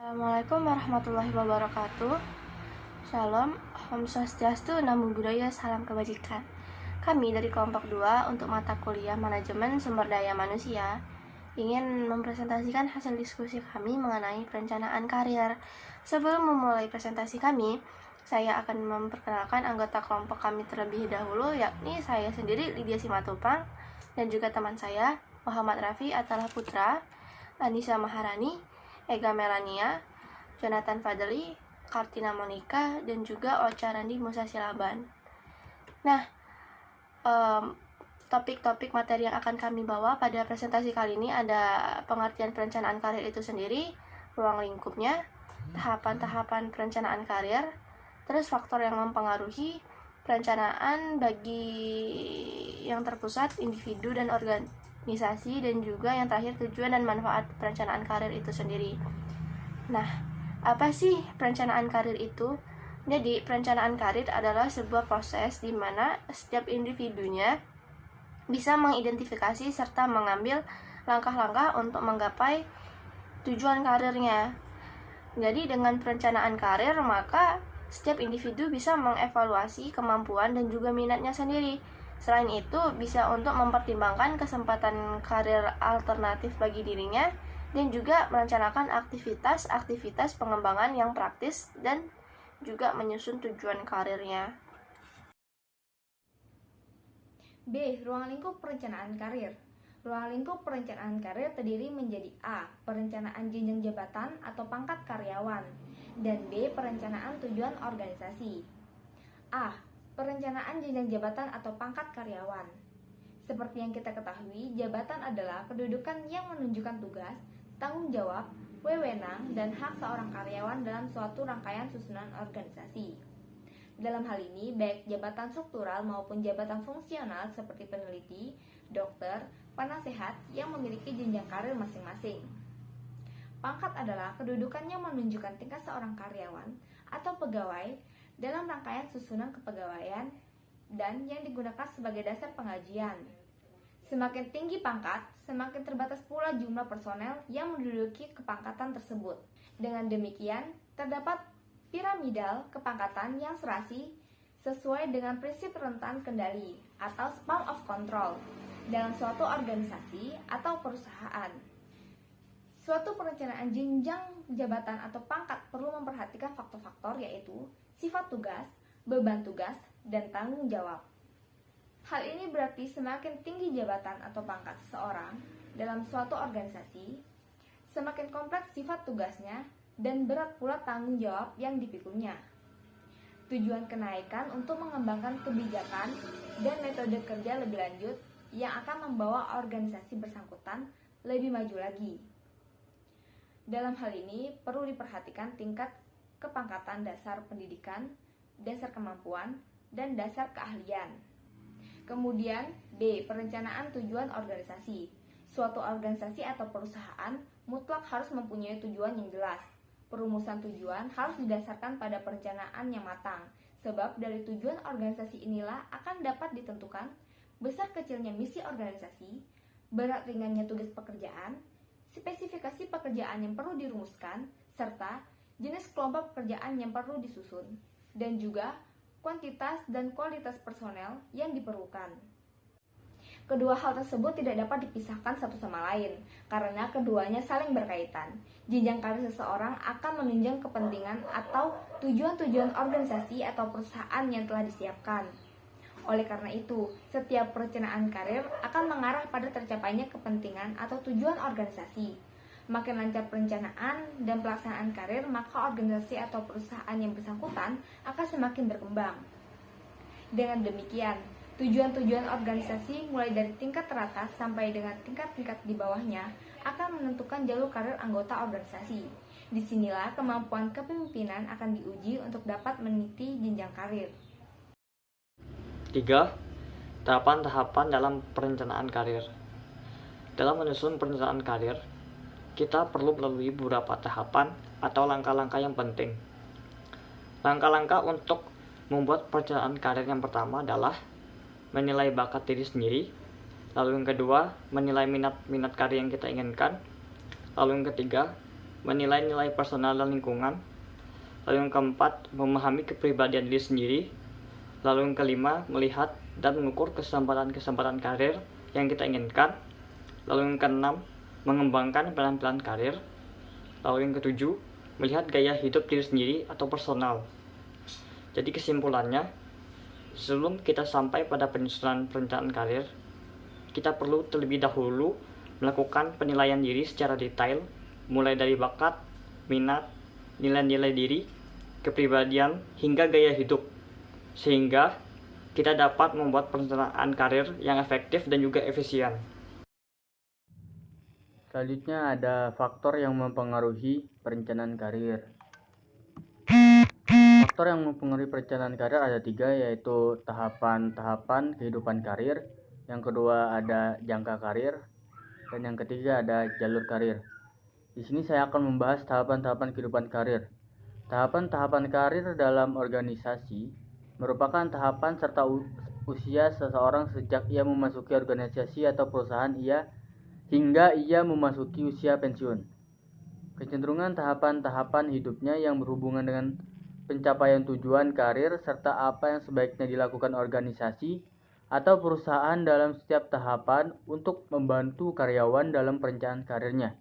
Assalamualaikum warahmatullahi wabarakatuh. Shalom, Om Swastiastu, Namo Buddhaya, salam kebajikan. Kami dari kelompok 2 untuk mata kuliah Manajemen Sumber Daya Manusia ingin mempresentasikan hasil diskusi kami mengenai perencanaan karir. Sebelum memulai presentasi kami, saya akan memperkenalkan anggota kelompok kami terlebih dahulu, yakni saya sendiri, Lydia Simatupang, dan juga teman saya, Muhammad Rafi Atalah Putra, Anissa Maharani, Ega Melania, Jonathan Fadli, Kartina Monika, dan juga Ocha Randi Musa Silaban. Nah, topik-topik materi yang akan kami bawa pada presentasi kali ini ada pengertian perencanaan karir itu sendiri, ruang lingkupnya, tahapan-tahapan perencanaan karir, terus faktor yang mempengaruhi perencanaan bagi yang terpusat, individu dan organisasi, dan juga yang terakhir tujuan dan manfaat perencanaan karir itu sendiri. Nah, apa sih perencanaan karir itu? Jadi, perencanaan karir adalah sebuah proses di mana setiap individunya bisa mengidentifikasi serta mengambil langkah-langkah untuk menggapai tujuan karirnya. Jadi, dengan perencanaan karir, maka setiap individu bisa mengevaluasi kemampuan dan juga minatnya sendiri. Selain itu, bisa untuk mempertimbangkan kesempatan karir alternatif bagi dirinya dan juga merencanakan aktivitas-aktivitas pengembangan yang praktis dan juga menyusun tujuan karirnya. B. Ruang lingkup perencanaan karir. Ruang lingkup perencanaan karir terdiri menjadi A. Perencanaan jenjang jabatan atau pangkat karyawan, dan B. Perencanaan tujuan organisasi. A. Perencanaan jenjang jabatan atau pangkat karyawan. Seperti yang kita ketahui, jabatan adalah kedudukan yang menunjukkan tugas, tanggung jawab, wewenang, dan hak seorang karyawan dalam suatu rangkaian susunan organisasi. Dalam hal ini, baik jabatan struktural maupun jabatan fungsional seperti peneliti, dokter, penasehat yang memiliki jenjang karir masing-masing. Pangkat adalah kedudukan yang menunjukkan tingkat seorang karyawan atau pegawai dalam rangkaian susunan kepegawaian dan yang digunakan sebagai dasar pengajian. Semakin tinggi pangkat, semakin terbatas pula jumlah personel yang menduduki kepangkatan tersebut. Dengan demikian, terdapat piramidal kepangkatan yang serasi sesuai dengan prinsip rentan kendali atau span of control dalam suatu organisasi atau perusahaan. Suatu perencanaan jenjang jabatan atau pangkat perlu memperhatikan faktor-faktor yaitu sifat tugas, beban tugas, dan tanggung jawab. Hal ini berarti semakin tinggi jabatan atau pangkat seseorang dalam suatu organisasi, semakin kompleks sifat tugasnya dan berat pula tanggung jawab yang dipikunya. Tujuan kenaikan untuk mengembangkan kebijakan dan metode kerja lebih lanjut yang akan membawa organisasi bersangkutan lebih maju lagi. Dalam hal ini perlu diperhatikan tingkat kepangkatan dasar pendidikan, dasar kemampuan, dan dasar keahlian. Kemudian B. Perencanaan tujuan organisasi. Suatu organisasi atau perusahaan mutlak harus mempunyai tujuan yang jelas. Perumusan tujuan harus didasarkan pada perencanaan yang matang, sebab dari tujuan organisasi inilah akan dapat ditentukan besar kecilnya misi organisasi, berat ringannya tugas pekerjaan, spesifikasi pekerjaan yang perlu dirumuskan, serta jenis kelompok pekerjaan yang perlu disusun, dan juga kuantitas dan kualitas personel yang diperlukan. Kedua hal tersebut tidak dapat dipisahkan satu sama lain, karena keduanya saling berkaitan. Jenjang karir seseorang akan menunjang kepentingan atau tujuan-tujuan organisasi atau perusahaan yang telah disiapkan. Oleh karena itu, setiap perencanaan karir akan mengarah pada tercapainya kepentingan atau tujuan organisasi. Makin lancar perencanaan dan pelaksanaan karir, maka organisasi atau perusahaan yang bersangkutan akan semakin berkembang. Dengan demikian, tujuan-tujuan organisasi mulai dari tingkat teratas sampai dengan tingkat-tingkat di bawahnya akan menentukan jalur karir anggota organisasi. Disinilah kemampuan kepemimpinan akan diuji untuk dapat meniti jenjang karir. 3. Tahapan-tahapan dalam perencanaan karir. Dalam menyusun perencanaan karir, kita perlu melalui beberapa tahapan atau langkah-langkah yang penting. Langkah-langkah untuk membuat perencanaan karir yang pertama adalah menilai bakat diri sendiri, lalu yang kedua menilai minat karir yang kita inginkan, lalu yang ketiga menilai nilai personal dan lingkungan. Lalu yang keempat, memahami kepribadian diri sendiri. Lalu yang kelima, melihat dan mengukur kesempatan-kesempatan karir yang kita inginkan. Lalu yang keenam, mengembangkan pelan-pelan karir. Lalu yang ketujuh, melihat gaya hidup diri sendiri atau personal. Jadi kesimpulannya, sebelum kita sampai pada penyusunan perencanaan karir, kita perlu terlebih dahulu melakukan penilaian diri secara detail, mulai dari bakat, minat, nilai-nilai diri, kepribadian, hingga gaya hidup, sehingga kita dapat membuat perencanaan karir yang efektif dan juga efisien. Selanjutnya ada faktor yang mempengaruhi perencanaan karir. Faktor yang mempengaruhi perencanaan karir ada 3, yaitu tahapan-tahapan kehidupan karir. Yang kedua ada jangka karir, dan yang ketiga ada jalur karir. Di sini saya akan membahas tahapan-tahapan kehidupan karir. Tahapan-tahapan karir dalam organisasi merupakan tahapan serta usia seseorang sejak ia memasuki organisasi atau perusahaan hingga ia memasuki usia pensiun. Kecenderungan tahapan-tahapan hidupnya yang berhubungan dengan pencapaian tujuan karir serta apa yang sebaiknya dilakukan organisasi atau perusahaan dalam setiap tahapan untuk membantu karyawan dalam perencanaan karirnya.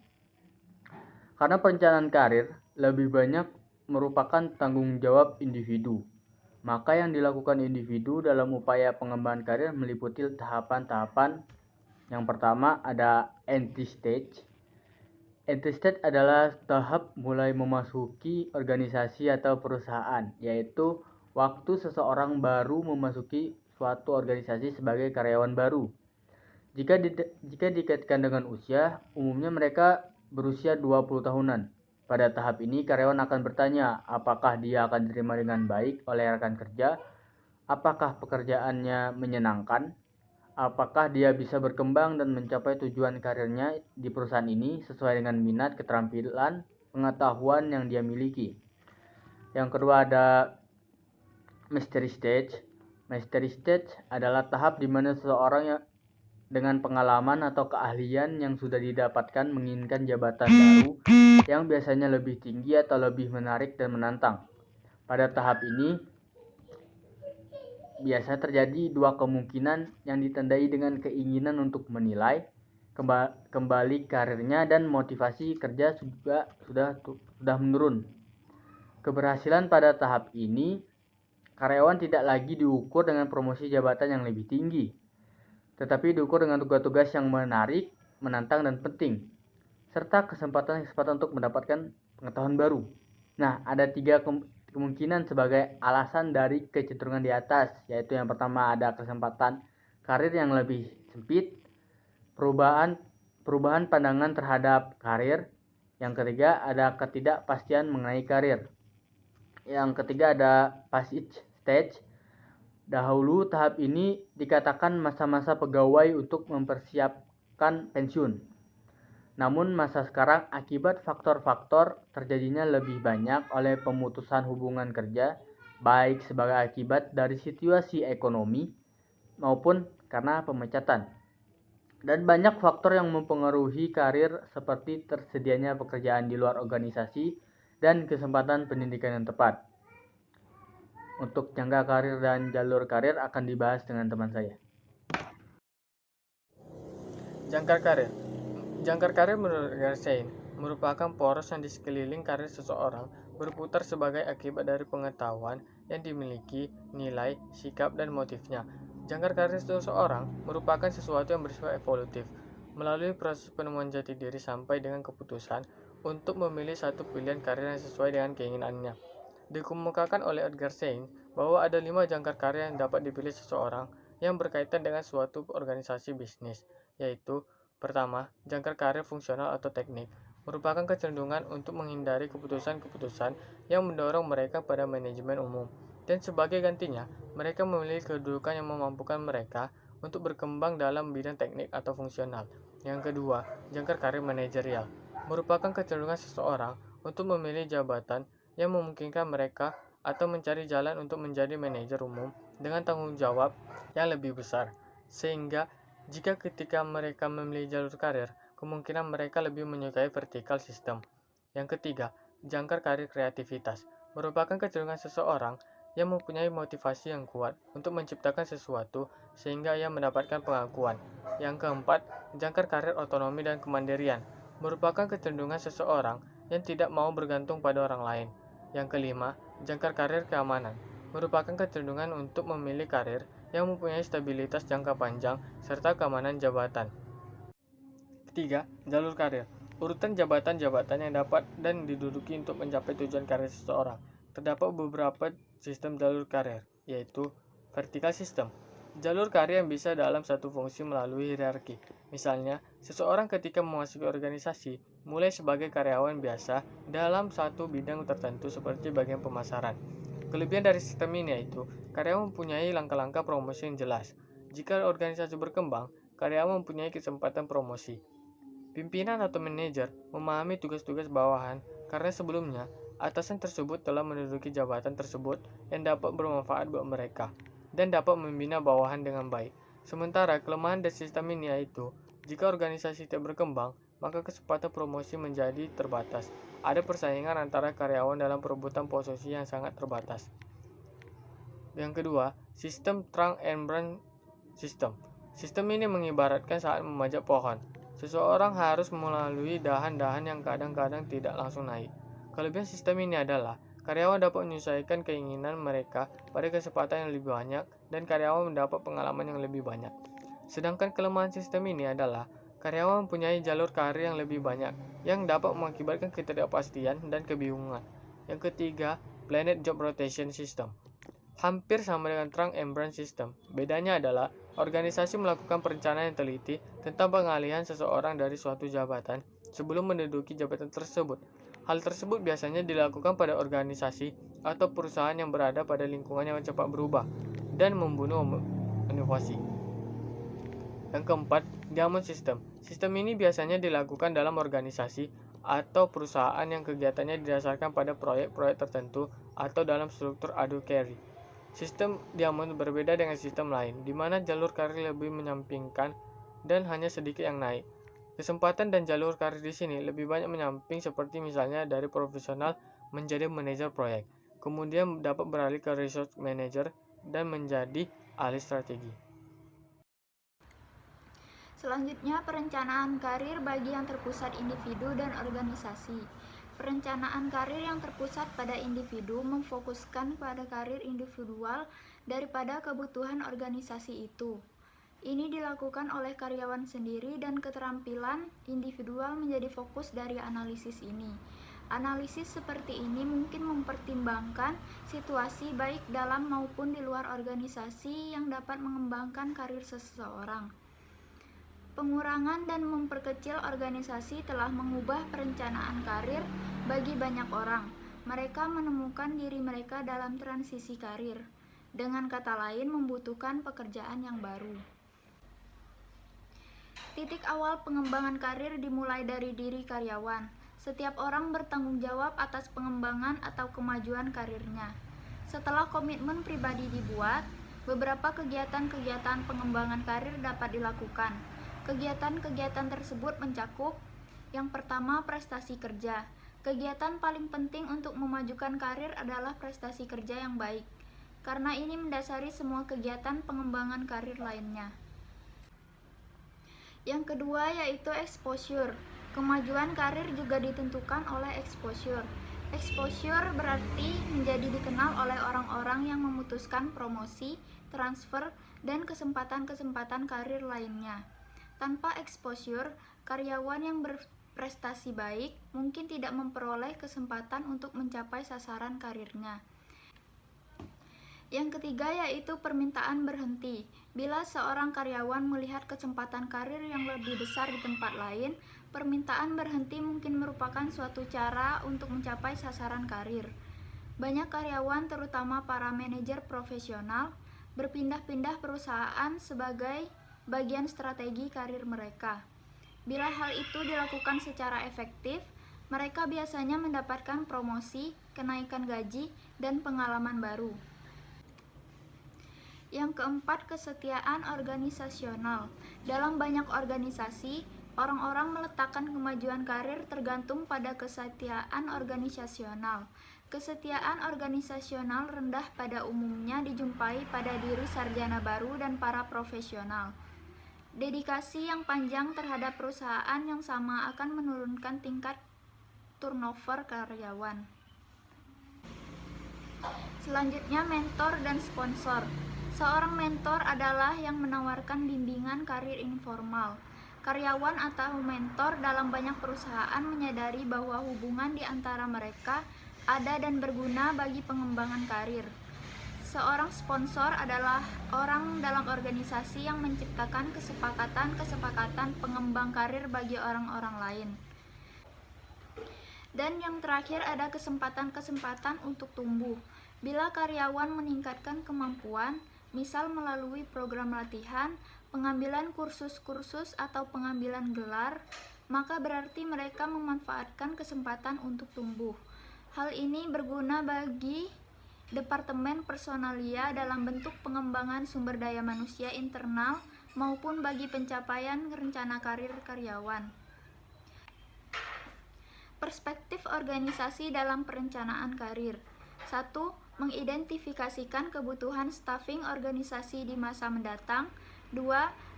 Karena perencanaan karir lebih banyak merupakan tanggung jawab individu, maka yang dilakukan individu dalam upaya pengembangan karir meliputi tahapan-tahapan. Yang pertama ada entry stage. Entry stage adalah tahap mulai memasuki organisasi atau perusahaan, yaitu waktu seseorang baru memasuki suatu organisasi sebagai karyawan baru. Jika dikaitkan dengan usia, umumnya mereka berusia 20 tahunan. Pada tahap ini, karyawan akan bertanya apakah dia akan diterima dengan baik oleh rekan kerja, apakah pekerjaannya menyenangkan, apakah dia bisa berkembang dan mencapai tujuan karirnya di perusahaan ini sesuai dengan minat, keterampilan, pengetahuan yang dia miliki. Yang kedua ada mystery stage. Mystery stage adalah tahap di mana seseorang yang dengan pengalaman atau keahlian yang sudah didapatkan menginginkan jabatan baru yang biasanya lebih tinggi atau lebih menarik dan menantang. Pada tahap ini biasa terjadi 2 kemungkinan yang ditandai dengan keinginan untuk menilai kembali karirnya dan motivasi kerja juga sudah menurun. Keberhasilan pada tahap ini, karyawan tidak lagi diukur dengan promosi jabatan yang lebih tinggi, tetapi diukur dengan tugas-tugas yang menarik, menantang, dan penting, serta kesempatan-kesempatan untuk mendapatkan pengetahuan baru. Nah, ada 3 kemungkinan sebagai alasan dari kecenderungan di atas, yaitu yang pertama ada kesempatan karir yang lebih sempit, perubahan pandangan terhadap karir, yang ketiga ada ketidakpastian mengenai karir. Yang ketiga ada passage stage. Dahulu tahap ini dikatakan masa-masa pegawai untuk mempersiapkan pensiun. Namun masa sekarang akibat faktor-faktor terjadinya lebih banyak oleh pemutusan hubungan kerja, baik sebagai akibat dari situasi ekonomi maupun karena pemecatan. Dan banyak faktor yang mempengaruhi karir seperti tersedianya pekerjaan di luar organisasi dan kesempatan pendidikan yang tepat. Untuk jangka karir dan jalur karir akan dibahas dengan teman saya. Jangkar karir. Jangkar karir menurut Garcein merupakan poros yang di sekeliling karir seseorang berputar sebagai akibat dari pengetahuan yang dimiliki, nilai, sikap, dan motifnya. Jangkar karir seseorang merupakan sesuatu yang bersifat evolutif, melalui proses penemuan jati diri sampai dengan keputusan untuk memilih satu pilihan karir yang sesuai dengan keinginannya. Dikemukakan oleh Edgar Schein bahwa ada 5 jangkar karir yang dapat dipilih seseorang yang berkaitan dengan suatu organisasi bisnis, yaitu pertama, jangkar karir fungsional atau teknik, merupakan kecenderungan untuk menghindari keputusan-keputusan yang mendorong mereka pada manajemen umum, dan sebagai gantinya, mereka memiliki kedudukan yang memampukan mereka untuk berkembang dalam bidang teknik atau fungsional. Yang kedua, jangkar karir manajerial, merupakan kecenderungan seseorang untuk memilih jabatan yang memungkinkan mereka atau mencari jalan untuk menjadi manajer umum dengan tanggung jawab yang lebih besar, sehingga jika ketika mereka memilih jalur karir, kemungkinan mereka lebih menyukai vertical system. Yang ketiga, jangkar karir kreativitas merupakan kecenderungan seseorang yang mempunyai motivasi yang kuat untuk menciptakan sesuatu sehingga ia mendapatkan pengakuan. Yang keempat, jangkar karir otonomi dan kemandirian merupakan kecenderungan seseorang yang tidak mau bergantung pada orang lain. Yang kelima, jangkar karir keamanan merupakan kecenderungan untuk memilih karir yang mempunyai stabilitas jangka panjang serta keamanan jabatan. Ketiga, jalur karir. Urutan jabatan-jabatan yang dapat dan diduduki untuk mencapai tujuan karir seseorang. Terdapat beberapa sistem jalur karir, yaitu vertical system. Jalur karir yang bisa dalam satu fungsi melalui hierarki. Misalnya, seseorang ketika memasuki organisasi, mulai sebagai karyawan biasa dalam satu bidang tertentu seperti bagian pemasaran. Kelebihan dari sistem ini yaitu, karyawan mempunyai langkah-langkah promosi yang jelas. Jika organisasi berkembang, karyawan mempunyai kesempatan promosi. Pimpinan atau manajer memahami tugas-tugas bawahan karena sebelumnya atasan tersebut telah menduduki jabatan tersebut yang dapat bermanfaat buat mereka dan dapat membina bawahan dengan baik. Sementara kelemahan dari sistem ini yaitu, jika organisasi tidak berkembang, maka kesempatan promosi menjadi terbatas. Ada persaingan antara karyawan dalam perebutan posisi yang sangat terbatas. Yang kedua, sistem trunk and branch system. Sistem ini mengibaratkan saat memanjat pohon. Seseorang harus melalui dahan-dahan yang kadang-kadang tidak langsung naik. Kelebihan sistem ini adalah, karyawan dapat menyesuaikan keinginan mereka pada kesempatan yang lebih banyak dan karyawan mendapat pengalaman yang lebih banyak. Sedangkan kelemahan sistem ini adalah, karyawan mempunyai jalur karir yang lebih banyak yang dapat mengakibatkan ketidakpastian dan kebingungan. Yang ketiga, planet job rotation system. Hampir sama dengan trunk and branch system. Bedanya adalah, organisasi melakukan perencanaan yang teliti tentang pengalihan seseorang dari suatu jabatan sebelum menduduki jabatan tersebut. Hal tersebut biasanya dilakukan pada organisasi atau perusahaan yang berada pada lingkungan yang cepat berubah dan membunuh inovasi. Yang keempat, diamond system. Sistem ini biasanya dilakukan dalam organisasi atau perusahaan yang kegiatannya didasarkan pada proyek-proyek tertentu atau dalam struktur adu carry. Sistem diamond berbeda dengan sistem lain, di mana jalur karir lebih menyampingkan dan hanya sedikit yang naik. Kesempatan dan jalur karir di sini lebih banyak menyamping, seperti misalnya dari profesional menjadi manajer proyek, kemudian dapat beralih ke research manager dan menjadi ahli strategi. Selanjutnya, perencanaan karir bagi yang terpusat individu dan organisasi. Perencanaan karir yang terpusat pada individu memfokuskan pada karir individual daripada kebutuhan organisasi itu. Ini dilakukan oleh karyawan sendiri dan keterampilan individual menjadi fokus dari analisis ini. Analisis seperti ini mungkin mempertimbangkan situasi baik dalam maupun di luar organisasi yang dapat mengembangkan karir seseorang. Pengurangan dan memperkecil organisasi telah mengubah perencanaan karir bagi banyak orang. Mereka menemukan diri mereka dalam transisi karir. Dengan kata lain, membutuhkan pekerjaan yang baru. Titik awal pengembangan karir dimulai dari diri karyawan. Setiap orang bertanggung jawab atas pengembangan atau kemajuan karirnya. Setelah komitmen pribadi dibuat, beberapa kegiatan-kegiatan pengembangan karir dapat dilakukan. Kegiatan-kegiatan tersebut mencakup, yang pertama, prestasi kerja. Kegiatan paling penting untuk memajukan karir adalah prestasi kerja yang baik, karena ini mendasari semua kegiatan pengembangan karir lainnya. Yang kedua yaitu exposure. Kemajuan karir juga ditentukan oleh exposure. Exposure berarti menjadi dikenal oleh orang-orang yang memutuskan promosi, transfer, dan kesempatan-kesempatan karir lainnya. Tanpa exposure, karyawan yang berprestasi baik mungkin tidak memperoleh kesempatan untuk mencapai sasaran karirnya. Yang ketiga yaitu permintaan berhenti. Bila seorang karyawan melihat kesempatan karir yang lebih besar di tempat lain, permintaan berhenti mungkin merupakan suatu cara untuk mencapai sasaran karir. Banyak karyawan, terutama para manajer profesional, berpindah-pindah perusahaan sebagai bagian strategi karir mereka. Bila hal itu dilakukan secara efektif, mereka biasanya mendapatkan promosi, kenaikan gaji, dan pengalaman baru. Yang keempat, kesetiaan organisasional. Dalam banyak organisasi, Orang-orang meletakkan kemajuan karir tergantung pada kesetiaan organisasional. Kesetiaan organisasional rendah pada umumnya dijumpai pada diri sarjana baru dan para profesional. Dedikasi yang panjang terhadap perusahaan yang sama akan menurunkan tingkat turnover karyawan. Selanjutnya, mentor dan sponsor. Seorang mentor adalah yang menawarkan bimbingan karir informal. Karyawan atau mentor dalam banyak perusahaan menyadari bahwa hubungan di antara mereka ada dan berguna bagi pengembangan karir. Seorang sponsor adalah orang dalam organisasi yang menciptakan kesepakatan pengembang karir bagi orang-orang lain. Dan yang terakhir ada kesempatan-kesempatan untuk tumbuh. Bila karyawan meningkatkan kemampuan, misal melalui program latihan, pengambilan kursus-kursus atau pengambilan gelar, maka berarti mereka memanfaatkan kesempatan untuk tumbuh. Hal ini berguna bagi Departemen Personalia dalam bentuk pengembangan sumber daya manusia internal maupun bagi pencapaian rencana karir karyawan. Perspektif organisasi dalam perencanaan karir. 1. Mengidentifikasikan kebutuhan staffing organisasi di masa mendatang. 2.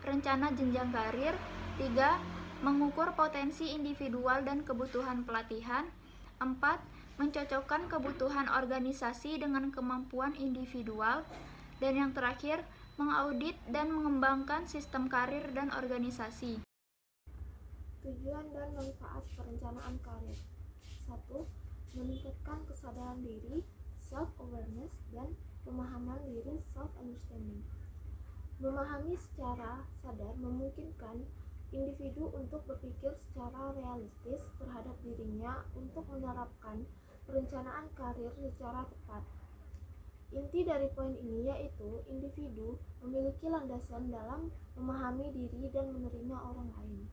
Rencana jenjang karir. 3. Mengukur potensi individual dan kebutuhan pelatihan. 4. Mencocokkan kebutuhan organisasi dengan kemampuan individual. Dan yang terakhir, mengaudit dan mengembangkan sistem karir dan organisasi. Tujuan dan manfaat perencanaan karir. 1. Meningkatkan kesadaran diri, self-awareness, dan pemahaman diri, self-understanding. Memahami secara sadar memungkinkan individu untuk berpikir secara realistis terhadap dirinya untuk menerapkan perencanaan karir secara tepat. Inti dari poin ini yaitu individu memiliki landasan dalam memahami diri dan menerima orang lain.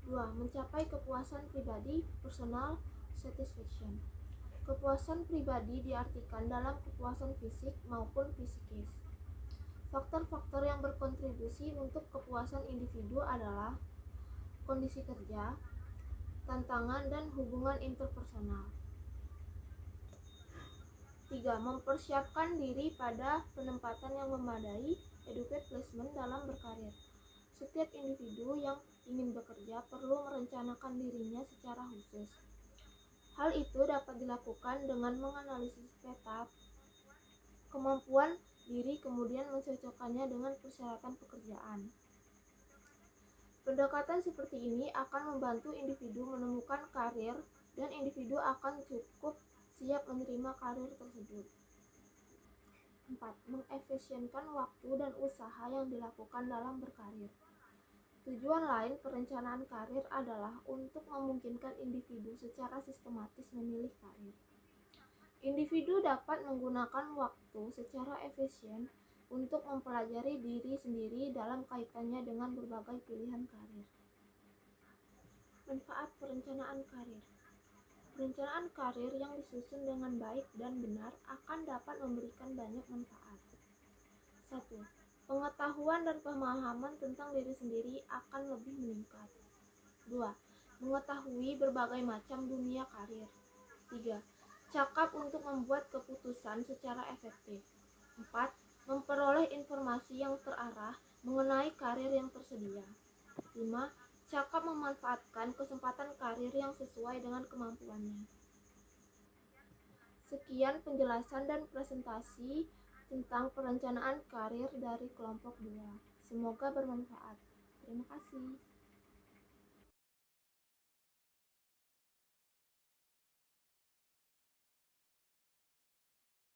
2. Mencapai kepuasan pribadi, personal satisfaction. Kepuasan pribadi diartikan dalam kepuasan fisik maupun psikis. Faktor-faktor yang berkontribusi untuk kepuasan individu adalah kondisi kerja, tantangan, dan hubungan interpersonal. 3. Mempersiapkan diri pada penempatan yang memadai, educate placement dalam berkarir. Setiap individu yang ingin bekerja perlu merencanakan dirinya secara khusus. Hal itu dapat dilakukan dengan menganalisis peta kemampuan diri kemudian mencocokkannya dengan persyaratan pekerjaan. Pendekatan seperti ini akan membantu individu menemukan karir dan individu akan cukup siap menerima karir tersebut. 4. Mengefisienkan waktu dan usaha yang dilakukan dalam berkarir. Tujuan lain perencanaan karir adalah untuk memungkinkan individu secara sistematis memilih karir. Individu dapat menggunakan waktu secara efisien untuk mempelajari diri sendiri dalam kaitannya dengan berbagai pilihan karir. Manfaat perencanaan karir. Perencanaan karir yang disusun dengan baik dan benar akan dapat memberikan banyak manfaat. 1. Pengetahuan dan pemahaman tentang diri sendiri akan lebih meningkat. 2. Mengetahui berbagai macam dunia karir. 3. Cakap untuk membuat keputusan secara efektif. 4. Memperoleh informasi yang terarah mengenai karir yang tersedia. 5. Cakap memanfaatkan kesempatan karir yang sesuai dengan kemampuannya. Sekian penjelasan dan presentasi tentang perencanaan karir dari kelompok 2. Semoga bermanfaat. Terima kasih.